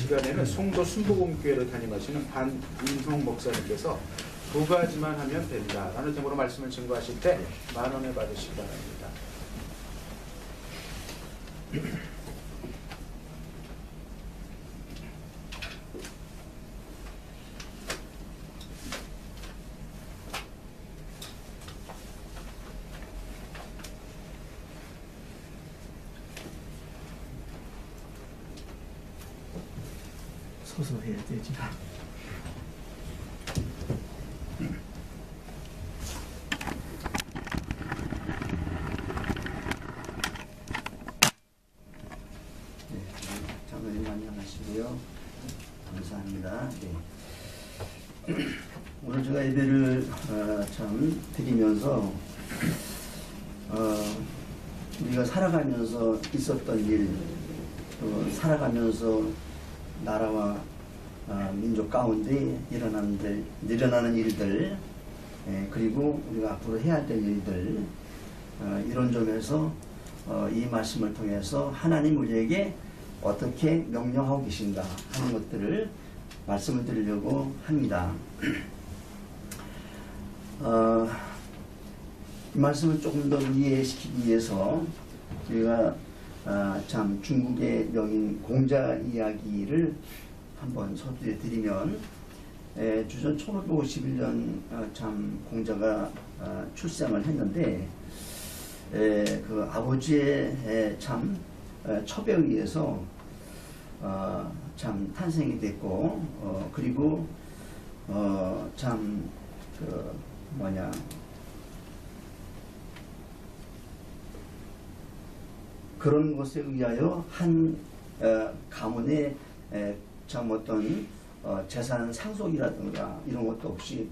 시간에는 송도 순복음교회를 담임하시는 반인성 목사님께서 두 가지만 하면 된다라는 점으로 말씀을 증거하실 때 10,000원에 받으시기 바랍니다. 서서 해야 되지. 장로님 안녕하시고요. 감사합니다. 네. 오늘 제가 예배를 참 드리면서 우리가 살아가면서 있었던 일, 또 살아가면서 나라와 민족 가운데 일어나는 일들, 그리고 우리가 앞으로 해야 될 일들, 이런 점에서 이 말씀을 통해서 하나님 우리에게 어떻게 명령하고 계신가 하는 것들을 말씀을 드리려고 합니다. 이 말씀을 조금 더 이해시키기 위해서 저희가 참 중국의 명인 공자 이야기를 한번 소개해 드리면, 주전 1551년 참 공자가 출생을 했는데, 그 아버지의 참 첩에 의해서 참 탄생이 됐고, 그리고 참 그런 것에 의하여 한 가문의 참 어떤 재산 상속이라든가 이런 것도 없이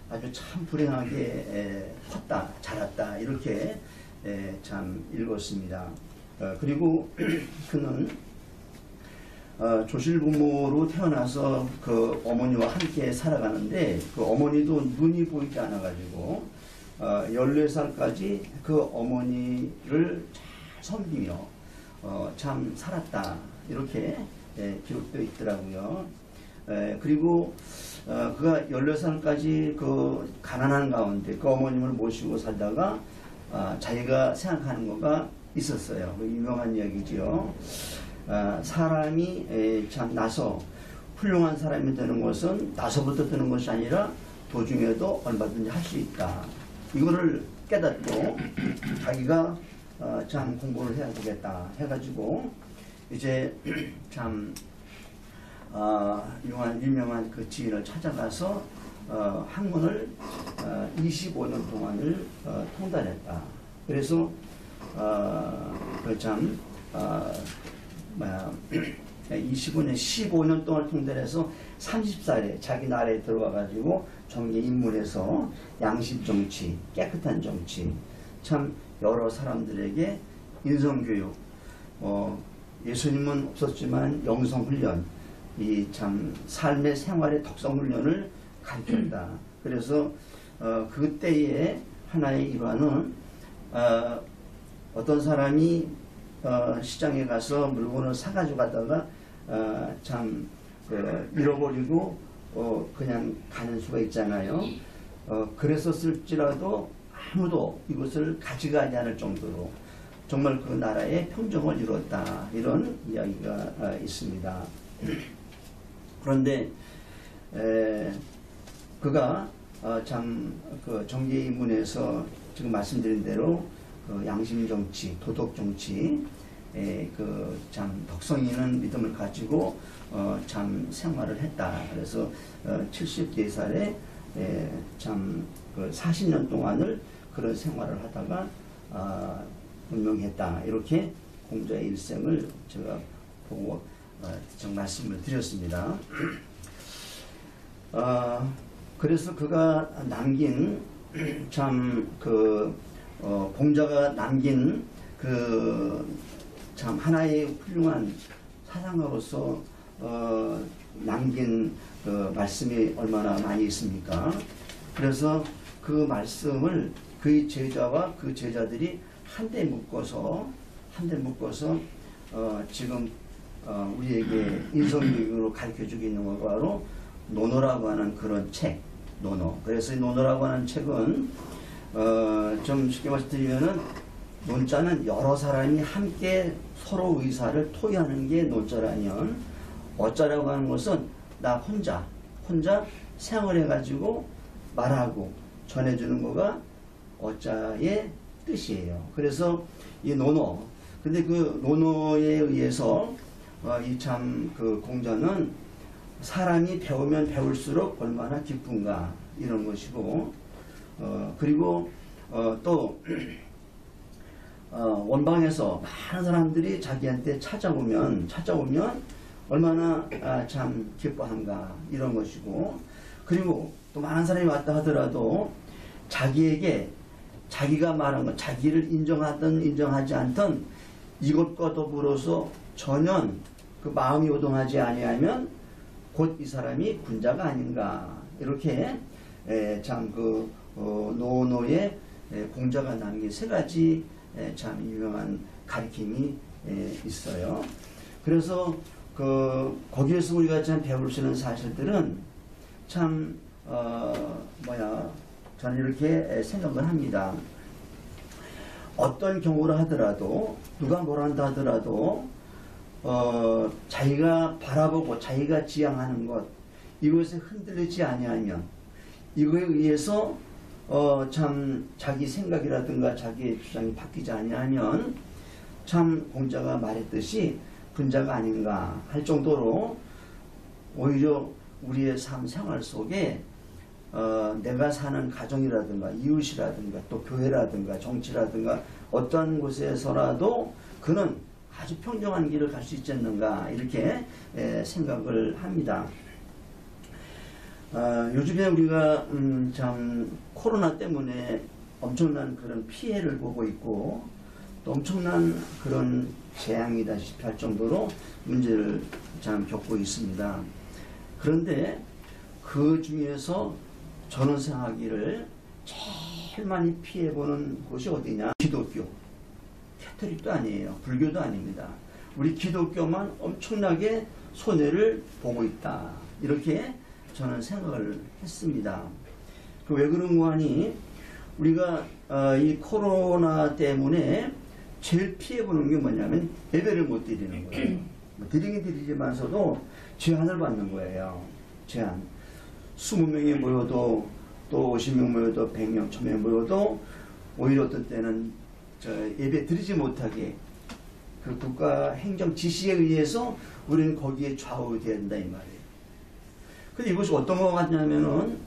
아주 참 불행하게 컸다, 자랐다, 이렇게 참 읽었습니다. 그리고 그는 조실부모로 태어나서 그 어머니와 함께 살아가는데, 그 어머니도 눈이 보이지 않아가지고 14살까지 그 어머니를 섬기며 참 살았다, 이렇게 기록되어 있더라고요. 그리고 그가 14살까지 그 가난한 가운데 그 어머님을 모시고 살다가 자기가 생각하는 거가 있었어요. 유명한 이야기죠. 사람이 참 나서 훌륭한 사람이 되는 것은 나서부터 되는 것이 아니라 도중에도 얼마든지 할 수 있다. 이거를 깨닫고 자기가 참 공부를 해야 되겠다 해가지고 이제 참 유명한 그 지인을 찾아가서 학문을 25년 동안을 통달했다. 그래서 참 15년 동안 통달해서 30살에 자기 나라에 들어와가지고 정계 입문해서 양심 정치, 깨끗한 정치, 참 여러 사람들에게 인성교육, 예수님은 없었지만 영성훈련, 이 참 삶의 생활의 덕성훈련을 가르쳤다. 그래서 그때의 하나의 일화는 어떤 사람이 시장에 가서 물건을 사가지고 가다가 참 잃어버리고 그냥 가는 수가 있잖아요. 그랬었을지라도 아무도 이것을 가져가지 않을 정도로 정말 그 나라의 평정을 이뤘다, 이런 이야기가 있습니다. 그런데 그가 참 그 정계 입문에서 지금 말씀드린 대로 그 양심 정치, 도덕 정치, 그 참 덕성 있는 믿음을 가지고 참 생활을 했다. 그래서 74살에 참 그 40년 동안을 그런 생활을 하다가 운명했다. 이렇게 공자의 일생을 제가 보고 말씀을 드렸습니다. 그래서 그가 남긴 참 공자가 남긴 그 참 하나의 훌륭한 사상가로서 남긴 그 말씀이 얼마나 많이 있습니까? 그래서 그 말씀을 그의 제자와 그 제자들이 한데 묶어서 지금 우리에게 인성교육으로 가르쳐주고 있는 것이 바로 노노라고 하는 그런 책, 노노. 그래서 이 노노라고 하는 책은 좀 쉽게 말씀드리면은 논자는 여러 사람이 함께 서로 의사를 토의하는 게 논자라면, 어자라고 하는 것은 나 혼자 생활해가지고 말하고 전해주는 거가 어자의 뜻이에요. 그래서 이 노노, 근데 그 노노에 의해서 이 참 그 공자는 사람이 배우면 배울수록 얼마나 기쁜가 이런 것이고, 그리고 또 원방에서 많은 사람들이 자기한테 찾아오면 얼마나 참 기뻐한가 이런 것이고, 그리고 또 많은 사람이 왔다 하더라도 자기에게 자기가 말한 것, 자기를 인정하든 인정하지 않든 이것과 더불어서 전혀 그 마음이 요동하지 아니하면 곧 이 사람이 군자가 아닌가, 이렇게 참 그 노노의 공자가 남긴 세 가지 참 유명한 가르침이 있어요. 그래서 거기에서 우리가 참 배울 수 있는 사실들은 참 저는 이렇게 생각을 합니다. 어떤 경우를 하더라도, 누가 뭐라 한다 하더라도 자기가 바라보고 자기가 지향하는 것, 이것에 흔들리지 아니하면, 이거에 의해서 참 자기 생각이라든가 자기의 주장이 바뀌지 아니하면 참 공자가 말했듯이 군자가 아닌가 할 정도로, 오히려 우리의 삶 생활 속에 내가 사는 가정이라든가 이웃이라든가 또 교회라든가 정치라든가 어떤 곳에서라도 그는 아주 평정한 길을 갈 수 있지 않는가, 이렇게 생각을 합니다. 요즘에 우리가 참 코로나 때문에 엄청난 그런 피해를 보고 있고, 또 엄청난 그런 재앙이다시피 할 정도로 문제를 참 겪고 있습니다. 그런데 그 중에서 저는 생각하기를 제일 많이 피해보는 곳이 어디냐? 기독교. 캐톨릭도 아니에요. 불교도 아닙니다. 우리 기독교만 엄청나게 손해를 보고 있다, 이렇게 저는 생각을 했습니다. 왜 그런가 하니, 우리가 이 코로나 때문에 제일 피해보는 게 뭐냐면 예배를 못 드리는 거예요. 드리긴 드리지만서도 제한을 받는 거예요. 제한. 20명이 모여도, 또 50명 모여도, 100명, 1000명 모여도 오히려 어떤 때는 예배 드리지 못하게 그 국가 행정 지시에 의해서 우리는 거기에 좌우돼야 된다, 이 말이에요. 근데 이것이 어떤 것 같냐면은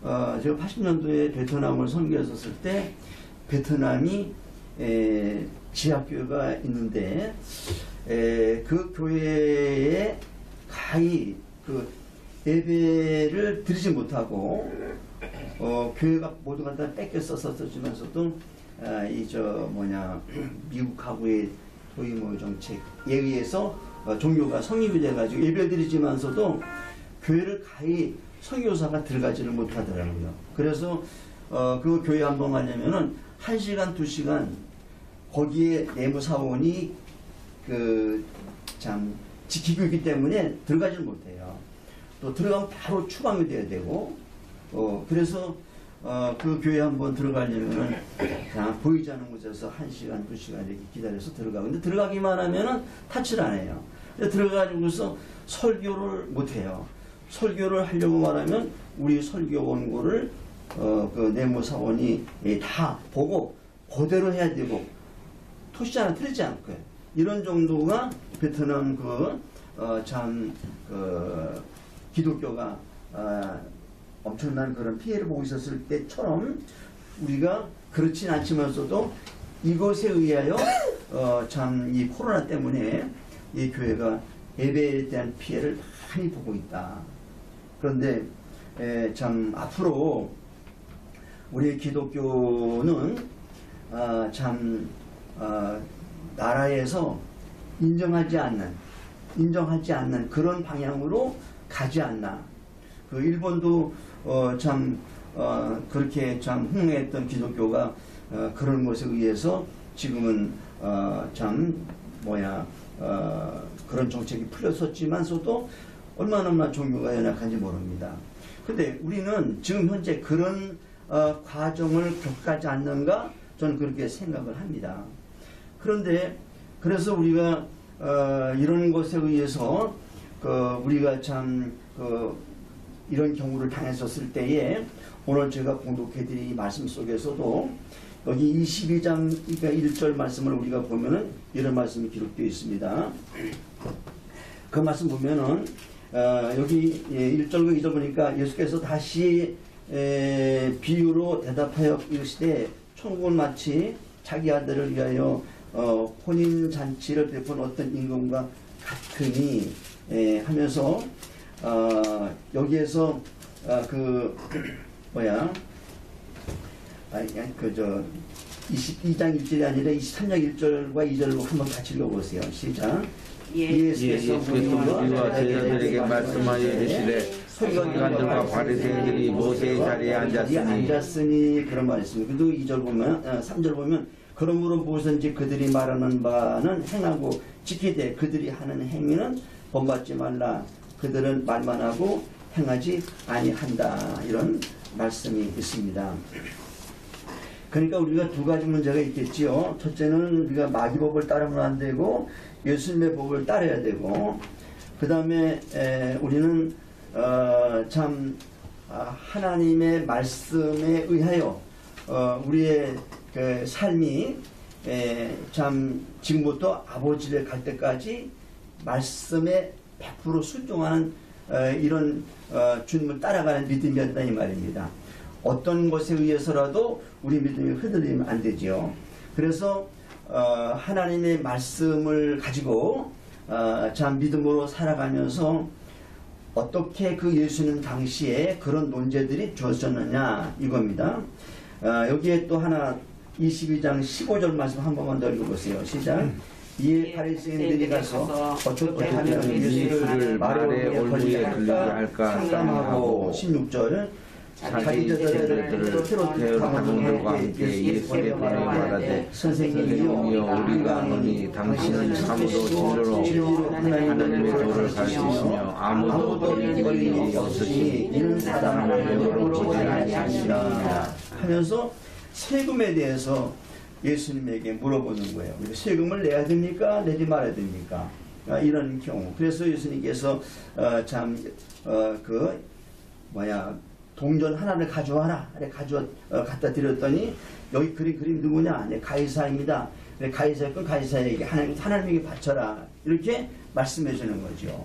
제가 80년도에 베트남을 선교했었을 때, 베트남이 지하교회가 있는데 그 교회에 가히 그 예배를 드리지 못하고 교회가 모두 다 뺏겨 썼었지만서도 미국하고의 도의모 정책에 의해서 종교가 성립이 돼가지고 예배를 드리지만서도 교회를 가히 선교사가 들어가지를 못하더라고요. 그래서 그 교회 한번 가려면은 1시간, 2시간 거기에 내무사원이 참 지키고 있기 때문에 들어가지를 못해요. 또 들어가면 바로 추방이 돼야 되고, 그래서 그 교회 한번 들어가려면은 그냥 보이지 않는 곳에서 1시간, 2시간 이렇게 기다려서 들어가고, 근데 들어가기만 하면은 타치를 안 해요. 들어가지고서 설교를 못 해요. 설교를 하려고 말하면 우리 설교 원고를 그 내무사원이 다 보고 그대로 해야 되고, 토시 하나 틀리지 않고요. 이런 정도가 베트남 기독교가 엄청난 그런 피해를 보고 있었을 때처럼, 우리가 그렇진 않지만서도 이것에 의하여 참 이 코로나 때문에 이 교회가 예배에 대한 피해를 많이 보고 있다. 그런데 참 앞으로 우리 기독교는 나라에서 인정하지 않는 그런 방향으로 가지 않나. 그 일본도 그렇게 참 흥행했던 기독교가 그런 것에 의해서 지금은 그런 정책이 풀렸었지만서도 얼마나 종교가 연약한지 모릅니다. 근데 우리는 지금 현재 그런 과정을 겪지 않는가 저는 그렇게 생각을 합니다. 그런데 그래서 우리가 이런 것에 의해서 우리가 참 이런 경우를 당했었을 때에 오늘 제가 봉독해드린 말씀 속에서도 여기 22장 1절 말씀을 우리가 보면은 이런 말씀이 기록되어 있습니다. 그 말씀 보면은 여기 1절과 2절 보니까 예수께서 다시 비유로 대답하여 이르시되 천국은 마치 자기 아들을 위하여 혼인잔치를 베푼 어떤 임금과 같으니 하면서 여기에서 22장 1절이 아니라 23장 1절과 2절로 한번 같이 읽어보세요. 시작. 예수께서 무리와 제자들에게 말씀하여 이르시되 서기관들과 바리새인들이 모세의 자리에 앉았으니 그런 말이 있습니다. 그리고 2절 보면 3절 보면 그러므로 무엇인지 그들이 말하는 바는 행하고 지키되 그들이 하는 행위는 본받지 말라. 그들은 말만 하고 행하지 아니한다. 이런 말씀이 있습니다. 그러니까 우리가 두 가지 문제가 있겠지요. 첫째는 우리가 마귀법을 따르면 안 되고 예수님의 법을 따라야 되고, 그 다음에 우리는 하나님의 말씀에 의하여 우리의 그 삶이 지금부터 아버지를 갈 때까지 말씀에 100% 순종하는 이런 주님을 따라가는 믿음이었다 이 말입니다. 어떤 것에 의해서라도 우리 믿음이 흔들리면 안 되지요. 그래서 하나님의 말씀을 가지고 믿음으로 살아가면서 어떻게 그 예수님 당시에 그런 논제들이 주어졌느냐 이겁니다. 여기에 또 하나 22장 15절 말씀 한 번만 더 읽어보세요. 시작. 이에 바리새인들이 가서 어떻게 하면 예수를 말에 올무에 들리게 할까 상담하고 16절 자기 제자들을 새로 가문들과 함께 예수께 보내 말하되 선생님이여 우리가 아노니 당신은 참으로 진리로 하나님의 도를 가르치시며 아무도 이길 일이 없으시니 이는 사람을 배우러 보지 아니하시니라 하면서 세금에 대해서 예수님에게 물어보는 거예요. 세금을 내야 됩니까? 내지 말아야 됩니까? 이런 경우. 그래서 예수님께서 동전 하나를 가져와라. 갖다 드렸더니 여기 그림 누구냐? 네, 가이사입니다. 네, 가이사의 건 가이사에게 하나님에게 바쳐라. 이렇게 말씀해 주는 거죠.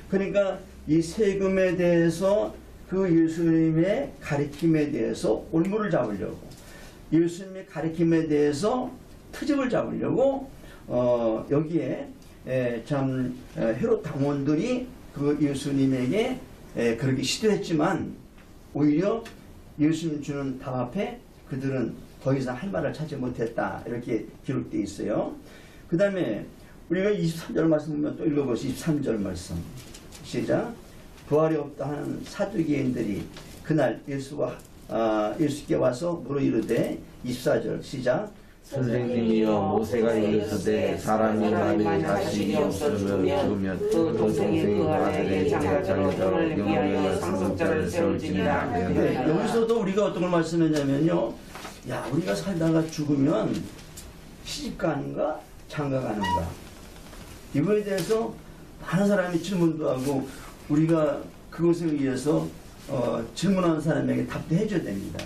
그러니까 이 세금에 대해서 그 예수님의 가르침에 대해서 올무를 잡으려고, 예수님의 가르침에 대해서 트집을 잡으려고 여기에 헤롯 당원들이 그 예수님에게 그렇게 시도했지만 오히려 예수님 주는 답 앞에 그들은 더 이상 할 말을 찾지 못했다. 이렇게 기록되어 있어요. 그 다음에 우리가 23절 말씀 보면 또 읽어보시죠. 23절 말씀 시작. 부활이 없다 하는 사두개인들이 그날 예수께 와서 물어 이르되 24절 시작. 선생님이여 모세가 이르시되 사람이 만일 자식이 없으면 죽으면 그 동생이 그 아들에게 자녀들을 영원히 상속자를 세울지니라. 여기서도 우리가 어떤 걸 말씀했냐면요, 야 우리가 살다가 죽으면 시집가는가 장가가는가, 이거에 대해서 많은 사람이 질문도 하고 우리가 그것에 의해서 질문하는 사람에게 답도 해줘야 됩니다.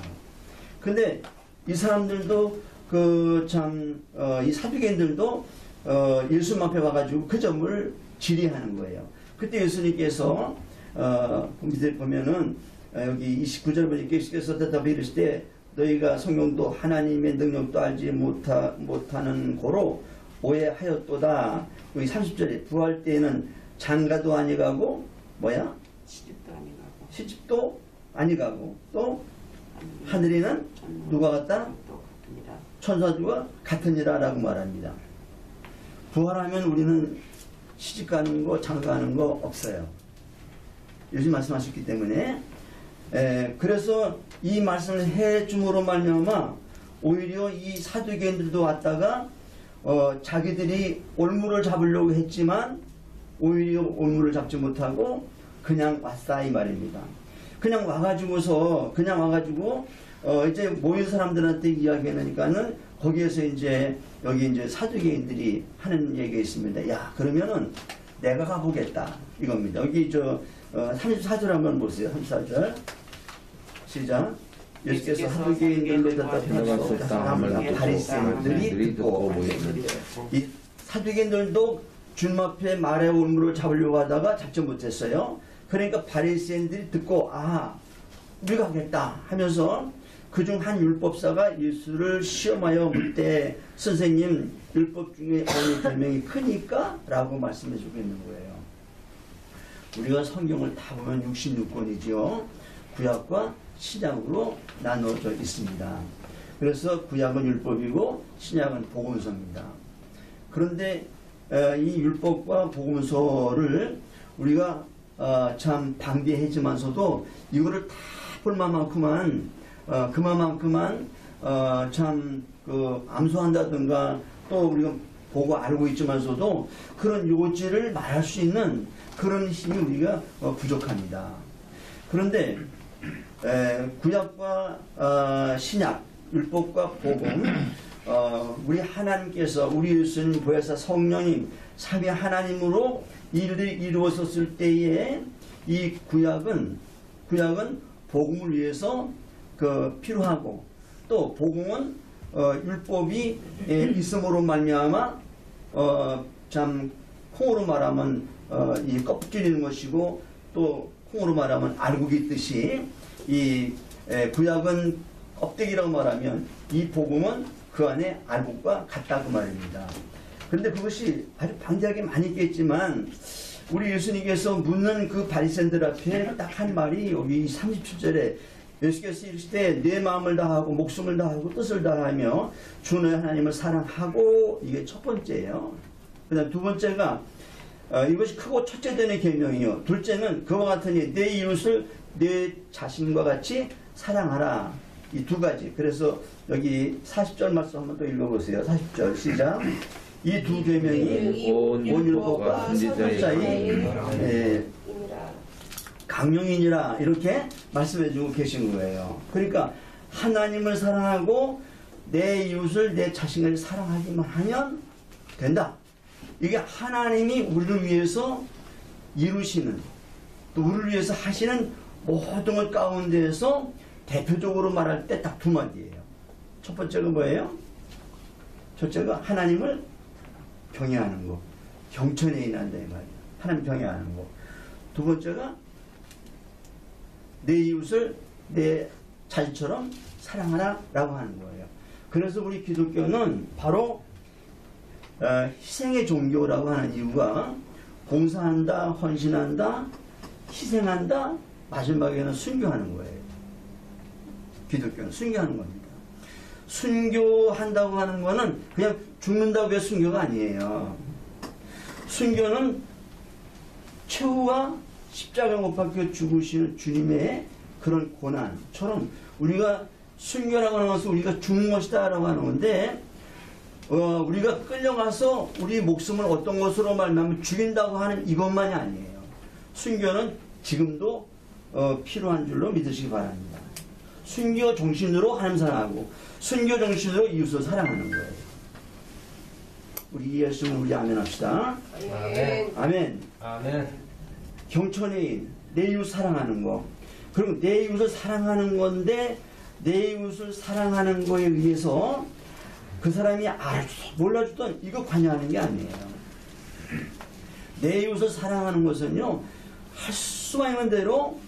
근데 이 사람들도 이 사두개인들도 예수님 앞에 와가지고 그 점을 질의하는 거예요. 그때 예수님께서 밑에 보면은 여기 29절 보니까 예수께서 대답해 이르시되 너희가 성령도 하나님의 능력도 알지 못하는 고로 오해하였도다. 여기 30절에 부활 때에는 장가도 아니가고 시집도 아니가고 또 하늘에는 누가 같다? 천사들과 같으니라 라고 말합니다. 부활하면 우리는 시집가는 거 장가가는 거 없어요. 요즘 말씀하셨기 때문에 그래서 이 말씀을 해줌으로 말미암아 오히려 이 사두개인들도 왔다가 자기들이 올무를 잡으려고 했지만 오히려 올무를 잡지 못하고 그냥 왔다 이 말입니다. 그냥 와가지고 이제 모인 사람들한테 이야기하니까는 거기에서 이제 여기 이제 사두개인들이 하는 얘기가 있습니다. 야, 그러면은 내가 가보겠다 이겁니다. 여기 34절 한번 보세요. 34절 시작. 예수께서 사두개인들로 대답하시고 사람을 바리새인들이 듣고 이 사두개인들도 주님 앞에 말의 올무를 잡으려고 하다가 잡지 못했어요. 그러니까 바리새인들이 듣고 우리가 하겠다 하면서 그중 한 율법사가 예수를 시험하여 묻되 선생님 율법 중에 어느 계명이 크니까? 라고 말씀해 주고 있는 거예요. 우리가 성경을 다 보면 66권이죠. 구약과 신약으로 나눠져 있습니다. 그래서 구약은 율법이고 신약은 복음서입니다. 그런데 이 율법과 복음서를 우리가 참 방대하지만서도 이거를 다 볼 만큼만 참 암송한다든가 또 우리가 보고 알고 있지만서도 그런 요지를 말할 수 있는 그런 힘이 우리가 부족합니다. 그런데 구약과 신약, 율법과 복음, 우리 하나님께서 우리 예수님 보혜사 성령님 삼위 하나님으로 일들이 이루어졌을 때에 이 구약은 복음을 위해서 필요하고 또 복음은 율법이 있음으로 말미암아 참 콩으로 말하면 이 껍질인 것이고 또 콩으로 말하면 알곡이 있듯이 이 구약은 껍데기라고 말하면 이 복음은 그 안에 알곡과 같다 그 말입니다. 그런데 그것이 아주 방대하게 많이 있겠지만 우리 예수님께서 묻는 그 바리새인들 앞에 딱 한 말이 여기 37절에 예수께서 이르시되 내 마음을 다하고 목숨을 다하고 뜻을 다하며 주 너의 하나님을 사랑하고 이게 첫 번째예요. 그 다음 두 번째가 이것이 크고 첫째 되는 계명이요. 둘째는 그와 같으니 내 이웃을 내 자신과 같이 사랑하라. 이 두 가지. 그래서 여기 40절 말씀 한번 또 읽어보세요. 40절 시작. 이 두 계명이 온 율법과 선지자의 강령이니라 이렇게 말씀해주고 계신 거예요. 그러니까 하나님을 사랑하고 내 이웃을 내 자신을 사랑하기만 하면 된다. 이게 하나님이 우리를 위해서 이루시는 또 우리를 위해서 하시는 모든 것 가운데에서 대표적으로 말할 때 딱 두 마디예요. 첫 번째가 뭐예요? 첫째가 하나님을 경외하는 거. 경천에 인한다 이 말이에요. 하나님 경외하는 거. 두 번째가 내 이웃을 내 자신처럼 사랑하라 라고 하는 거예요. 그래서 우리 기독교는 바로 희생의 종교라고 하는 이유가 봉사한다, 헌신한다, 희생한다, 마지막에는 순교하는 거예요. 기독교는 순교하는 겁니다. 순교한다고 하는 거는 그냥 죽는다고 해서 순교가 아니에요. 순교는 최후와 십자가 못 박혀 죽으시는 주님의 그런 고난처럼 우리가 순교라고 하는 것은 우리가 죽는 것이다 라고 하는 건데 우리가 끌려가서 우리 목숨을 어떤 것으로 말하면 죽인다고 하는 이것만이 아니에요. 순교는 지금도 필요한 줄로 믿으시기 바랍니다. 순교 정신으로 하나님 사랑하고 순교 정신으로 이웃을 사랑하는 거예요. 우리 이해하시면 우리 아멘 합시다. 아멘. 아멘. 아멘. 경천의 내 이웃 사랑하는 거. 그리고 내 이웃을 사랑하는 건데 내 이웃을 사랑하는 거에 의해서 그 사람이 몰라주던 이거 관여하는 게 아니에요. 내 이웃을 사랑하는 것은요, 할 수만 있는 대로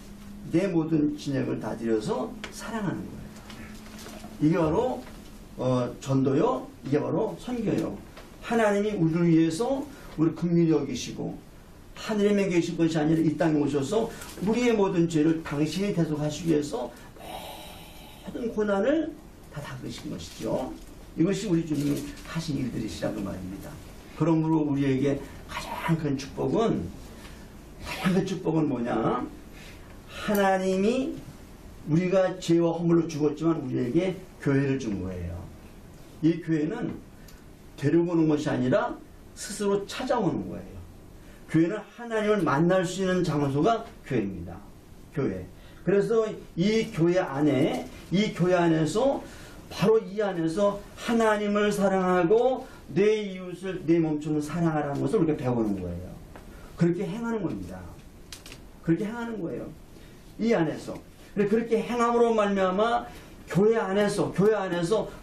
내 모든 진액을 다 들여서 사랑하는 거예요. 이게 바로 전도요, 이게 바로 선교요. 하나님이 우리를 위해서 우리 긍휼히 여기시고 하늘에 계신 것이 아니라 이 땅에 오셔서 우리의 모든 죄를 당신이 대속하시기 위해서 모든 고난을 다 닦으신 것이죠. 이것이 우리 주님이 하신 일들이시라고 말입니다. 그러므로 우리에게 가장 큰 축복은 뭐냐? 하나님이 우리가 죄와 허물로 죽었지만 우리에게 교회를 준 거예요. 이 교회는 데려오는 것이 아니라 스스로 찾아오는 거예요. 교회는 하나님을 만날 수 있는 장소가 교회입니다. 교회. 그래서 이 교회 안에서 바로 이 안에서 하나님을 사랑하고 내 이웃을 내 몸처럼 사랑하라는 것을 우리가 배우는 거예요. 그렇게 행하는 겁니다. 그렇게 행하는 거예요. 이 안에서. 그렇게 행함으로 말미암아 교회 안에서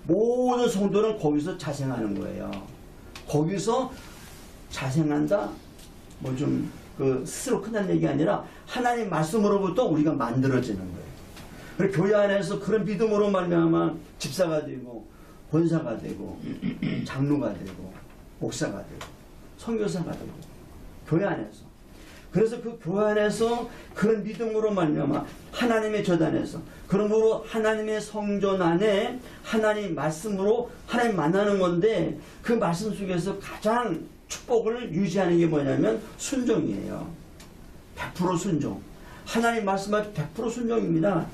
모든 성도는 거기서 자생하는 거예요. 거기서 자생한다? 뭐 좀 스스로 큰다는 얘기 아니라 하나님 말씀으로부터 우리가 만들어지는 거예요. 그리고 교회 안에서 그런 믿음으로 말미암아 집사가 되고 권사가 되고 장로가 되고 목사가 되고 선교사가 되고 교회 안에서. 그래서 그 교회 안에서 그런 믿음으로 말미암아 하나님의 저단에서 그러므로 하나님의 성전 안에 하나님 말씀으로 하나님 만나는 건데 그 말씀 속에서 가장 축복을 유지하는 게 뭐냐면 순종이에요. 100% 순종. 하나님 말씀은 100% 순종입니다.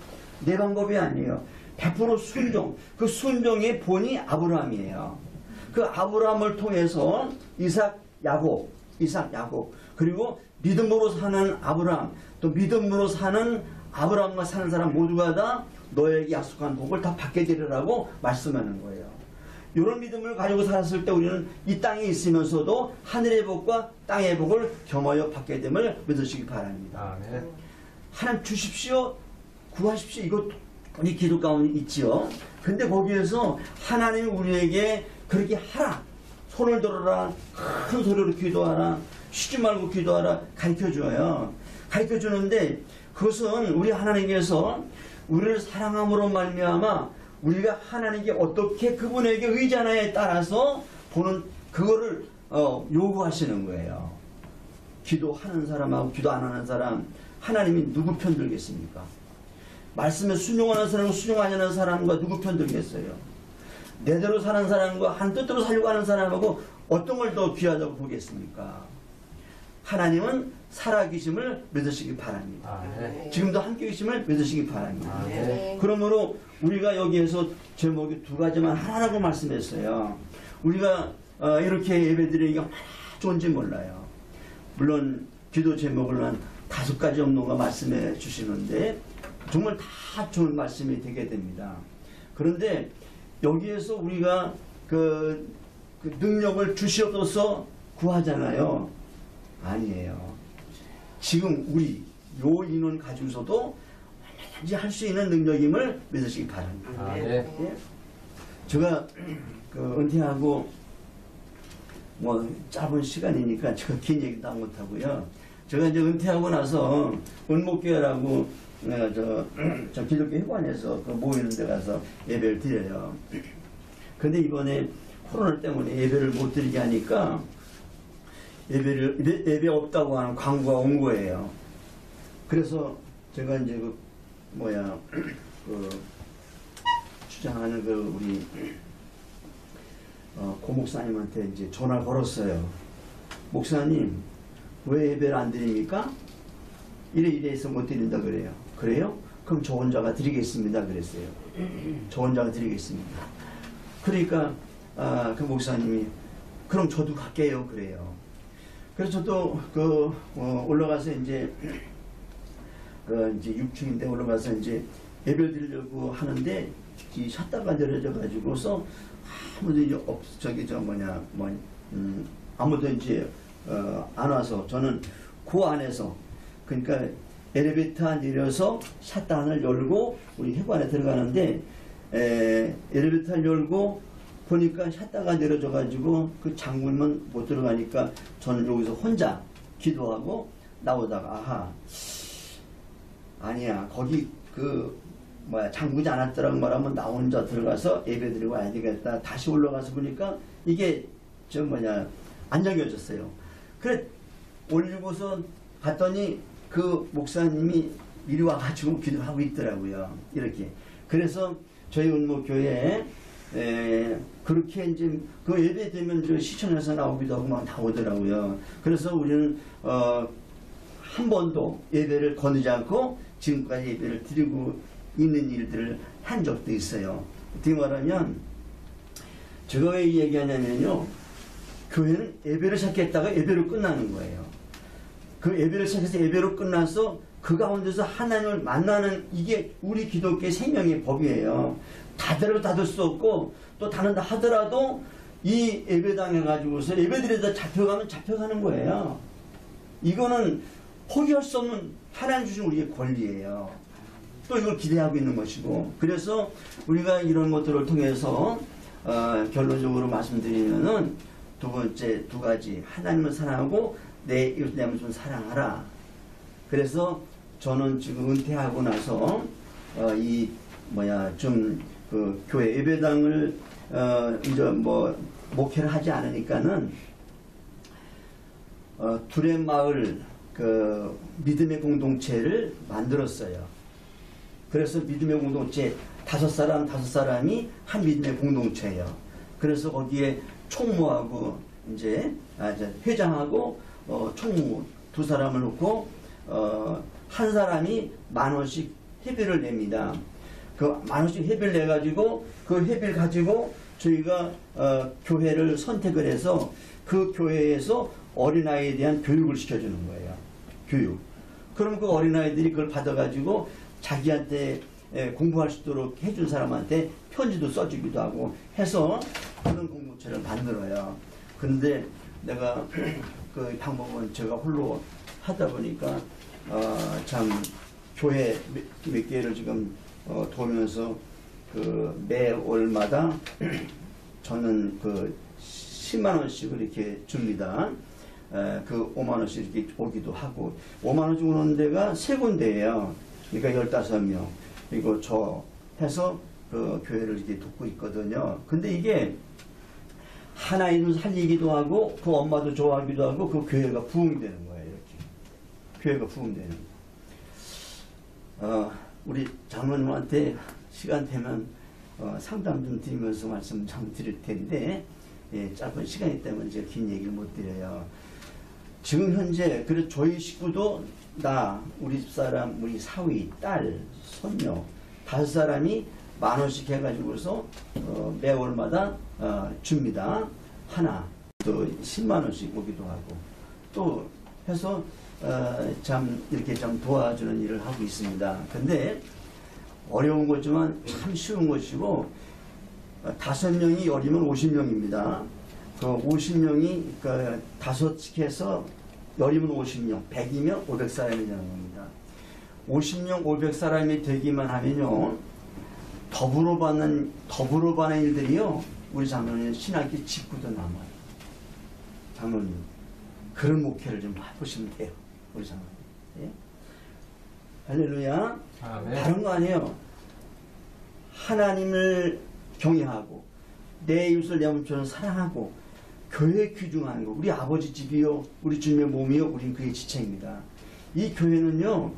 내 방법이 아니에요. 100% 순종. 그 순종의 본이 아브라함이에요. 그 아브라함을 통해서 이삭, 야곱 그리고 믿음으로 사는 아브라함, 또 믿음으로 사는 아브라함과 사는 사람 모두가 다 너에게 약속한 복을 다 받게 되리라고 말씀하는 거예요. 이런 믿음을 가지고 살았을 때 우리는 이 땅에 있으면서도 하늘의 복과 땅의 복을 겸하여 받게 됨을 믿으시기 바랍니다. 네. 하나님 주십시오, 구하십시오. 이거 우리 기도 가운데 있지요. 근데 거기에서 하나님이 우리에게 그렇게 하라, 손을 들어라, 큰 소리로 기도하라, 쉬지 말고 기도하라 가르쳐줘요. 가르쳐주는데 그것은 우리 하나님께서 우리를 사랑함으로 말미암아 우리가 하나님께 어떻게 그분에게 의지하냐에 따라서 보는 그거를 요구하시는 거예요. 기도하는 사람하고 기도 안 하는 사람 하나님이 누구 편 들겠습니까? 말씀에 순종하는 사람과 순종하지 않는 사람과 누구 편 들겠어요? 내대로 사는 사람과 한 뜻대로 살려고 하는 사람하고 어떤 걸 더 귀하다고 보겠습니까? 하나님은 살아계심을 믿으시기 바랍니다. 네. 지금도 함께 계심을 믿으시기 바랍니다. 네. 그러므로 우리가 여기에서 제목이 두 가지만 하라고 말씀했어요. 우리가 이렇게 예배드리기가 얼마나 좋은지 몰라요. 물론 기도 제목을 한 5가지 정도가 말씀해 주시는데 정말 다 좋은 말씀이 되게 됩니다. 그런데 여기에서 우리가 그 능력을 주시옵소서 구하잖아요. 아니에요. 지금 우리 요 인원 가지고서도 얼마든지 할 수 있는 능력임을 믿으시기 바랍니다. 네. 예? 제가 은퇴하고 뭐 짧은 시간이니까 제가 긴 얘기도 안 못하고요. 제가 이제 은퇴하고 나서 은목교회라고 저 기독교 회관에서 모이는 데 가서 예배를 드려요. 근데 이번에 코로나 때문에 예배를 못 드리게 하니까 예배 없다고 하는 광고가 온 거예요. 그래서 제가 이제 주장하는 우리 고 목사님한테 이제 전화 걸었어요. 목사님, 왜 예배를 안 드립니까? 이래서 못 드린다 그래요. 그래요? 그럼 저 혼자가 드리겠습니다. 그랬어요. 저 혼자가 드리겠습니다. 그러니까 그 목사님이 그럼 저도 갈게요. 그래요. 그래서 저도 올라가서 이제 6층인데 올라가서 이제 예배를 드리려고 하는데 이 샷다가 내려져 가지고서 아무도 이제 아무도 이제 안 와서 저는 그 안에서 그러니까 엘리베이터 내려서 샷단을 열고 우리 회관에 들어가는데 엘리베이터를 열고 보니까 샷다가 내려져 가지고 그 장군만 못 들어가니까 저는 여기서 혼자 기도하고 나오다가 아니야 거기 잠그지 않았더라고 말하면 나 혼자 들어가서 예배 드리고 와야 되겠다. 다시 올라가서 보니까 이게 안 잠겨졌어요. 그래 올리고서 봤더니 그 목사님이 이리 와가지고 기도하고 있더라고요. 이렇게. 그래서 저희 은목교회에 그렇게 이제 그 예배 되면 시청에서 나오기도 하고 막 나오더라고요. 그래서 우리는 한 번도 예배를 거두지 않고 지금까지 예배를 드리고 있는 일들을 한 적도 있어요. 어떻게 말하면 제가 왜 얘기하냐면요, 교회는 예배를 시작했다가 예배로 끝나는 거예요. 그 예배를 시작해서 예배로 끝나서 그 가운데서 하나님을 만나는 이게 우리 기독교의 생명의 법이에요. 닫으라고 닫을 수 없고 또 닫는다 하더라도 이 예배당에 가지고서 예배드리다 잡혀가면 잡혀가는 거예요. 이거는 포기할 수 없는 하나님 주신 우리의 권리예요. 또 이걸 기대하고 있는 것이고 그래서 우리가 이런 것들을 통해서 결론적으로 말씀드리면은 두 번째 두 가지 하나님을 사랑하고 내 이웃 내 좀 사랑하라. 그래서 저는 지금 은퇴하고 나서 그 교회 예배당을 이제 뭐 목회를 하지 않으니까는 두레마을 그 믿음의 공동체를 만들었어요. 그래서 믿음의 공동체 5사람이 한 믿음의 공동체예요. 그래서 거기에 총무하고 이제 회장하고 총무 2사람을 놓고 한 사람이 10,000원씩 회비를 냅니다. 그 10,000원씩 회비를 내 가지고 그 회비를 가지고 저희가 교회를 선택을 해서 그 교회에서 어린아이에 대한 교육을 시켜주는 거예요. 교육. 그럼 그 어린아이들이 그걸 받아가지고 자기한테 공부할 수 있도록 해준 사람한테 편지도 써주기도 하고 해서 그런 공동체를 만들어요. 근데 내가 그 방법은 제가 홀로 하다 보니까 참 교회 몇 개를 지금 도우면서 그 매월마다 저는 그 10만원씩을 이렇게 줍니다. 그 5만원씩 이렇게 오기도 하고 5만원 오는 데가 3군데예요. 그러니까 15명. 그리고 저 해서 그 교회를 이렇게 돕고 있거든요. 근데 이게 하나님을 살리기도 하고 그 엄마도 좋아하기도 하고 그 교회가 부흥되는 거예요. 이렇게 교회가 부흥되는 거예요. 우리 장로님한테 시간 되면 상담 좀 드리면서 말씀 좀 드릴 텐데 짧은 시간이 때문에 제가 긴 얘기를 못 드려요. 지금 현재 그래서 저희 식구도 나, 우리 집사람, 우리 사위, 딸, 손녀 5사람이 10,000원씩 해가지고서 매월마다 줍니다. 하나 또 10만원씩 오기도 하고 또 해서 참 이렇게 좀 도와주는 일을 하고 있습니다. 근데 어려운 거지만 참 쉬운 것이고 5명이 열이면 50명입니다. 그 50명이 그 5씩 해서 열이면 50명, 100이면 500사람이 되는 겁니다. 50명, 500사람이 되기만 하면요, 더불어 받는 일들이요, 우리 장로님 신학기 직후도 남아요. 장로님, 그런 목회를 좀 해보시면 돼요. 우리 장로님. 예? 할렐루야. 다른 거 아니에요. 하나님을 경외하고, 내 이웃을 내 몸처럼 사랑하고, 교회 귀중한 거. 우리 아버지 집이요, 우리 주님의 몸이요, 우린 그의 지체입니다. 이 교회는요,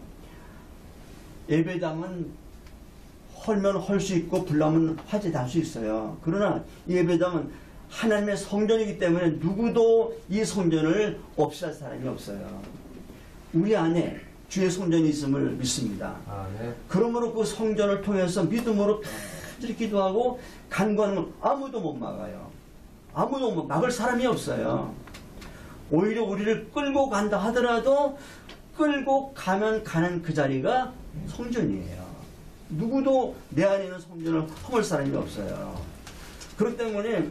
예배당은 헐면 헐 수 있고 불나면 화재 날 수 있어요. 그러나 이 예배당은 하나님의 성전이기 때문에 누구도 이 성전을 없애할 사람이 없어요. 우리 안에 주의 성전이 있음을 믿습니다. 네. 그러므로 그 성전을 통해서 믿음으로 간절히 기도하고 간구하는 아무도 못 막아요. 아무도 막을 사람이 없어요. 오히려 우리를 끌고 간다 하더라도 끌고 가면 가는 그 자리가 성전이에요. 누구도 내 안에 있는 성전을 허물 사람이 없어요. 그렇기 때문에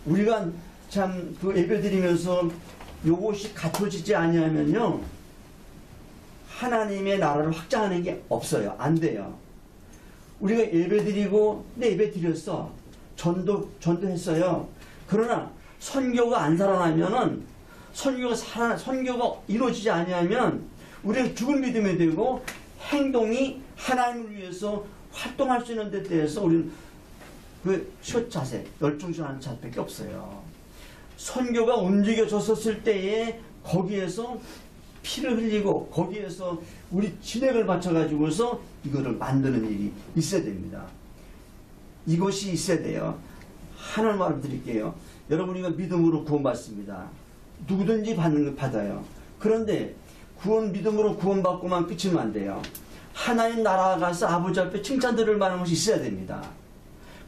우리가 참 그 예배 드리면서 요것이 갖춰지지 아니하면요, 하나님의 나라를 확장하는 게 없어요. 안 돼요. 우리가 예배 드리고 예배 드렸어. 전도했어요. 그러나 선교가 안 살아나면은 선교가 이루어지지 아니하면 우리는 죽은 믿음이 되고 행동이 하나님을 위해서 활동할 수 있는 데 대해서 우리는 그 자세, 열중하는 자세밖에 없어요. 선교가 움직여졌었을 때에 거기에서 피를 흘리고 거기에서 우리 진액을 바쳐가지고서 이거를 만드는 일이 있어야 됩니다. 이것이 있어야 돼요. 하나님 말을 드릴게요. 여러분, 우리가 믿음으로 구원받습니다. 누구든지 받아요. 그런데 믿음으로 구원받고만 끝이면 안 돼요. 하나님 나라에 가서 아버지 앞에 칭찬 들을 만한 것이 있어야 됩니다.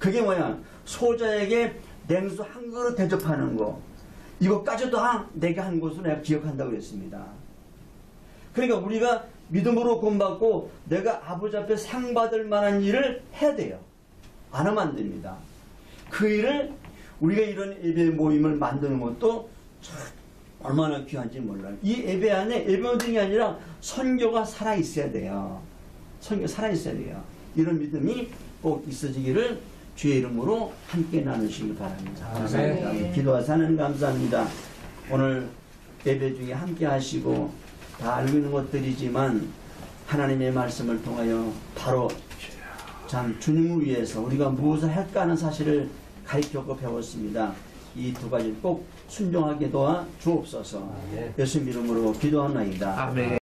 그게 뭐야? 소자에게 냉수 한 그릇 대접하는 거. 이것까지도 다 내가 한 것으로 내가 기억한다고 그랬습니다. 그러니까 우리가 믿음으로 구원받고 내가 아버지 앞에 상 받을 만한 일을 해야 돼요. 안 하면 안 됩니다. 그 일을 우리가 이런 예배 모임을 만드는 것도 참 얼마나 귀한지 몰라요. 이 예배 안에 예배 모임이 아니라 선교가 살아있어야 돼요. 선교 살아있어야 돼요. 이런 믿음이 꼭 있어지기를 주의 이름으로 함께 나누시기 바랍니다. 감사합니다. 기도하사 하나님 감사합니다. 오늘 예배 중에 함께 하시고 다 알고 있는 것들이지만 하나님의 말씀을 통하여 바로 참 주님을 위해서 우리가 무엇을 할까 하는 사실을 가르쳤고 배웠습니다. 이 두 가지를 꼭 순종하게 도와 주옵소서. 예수님 이름으로 기도하나이다. 아멘.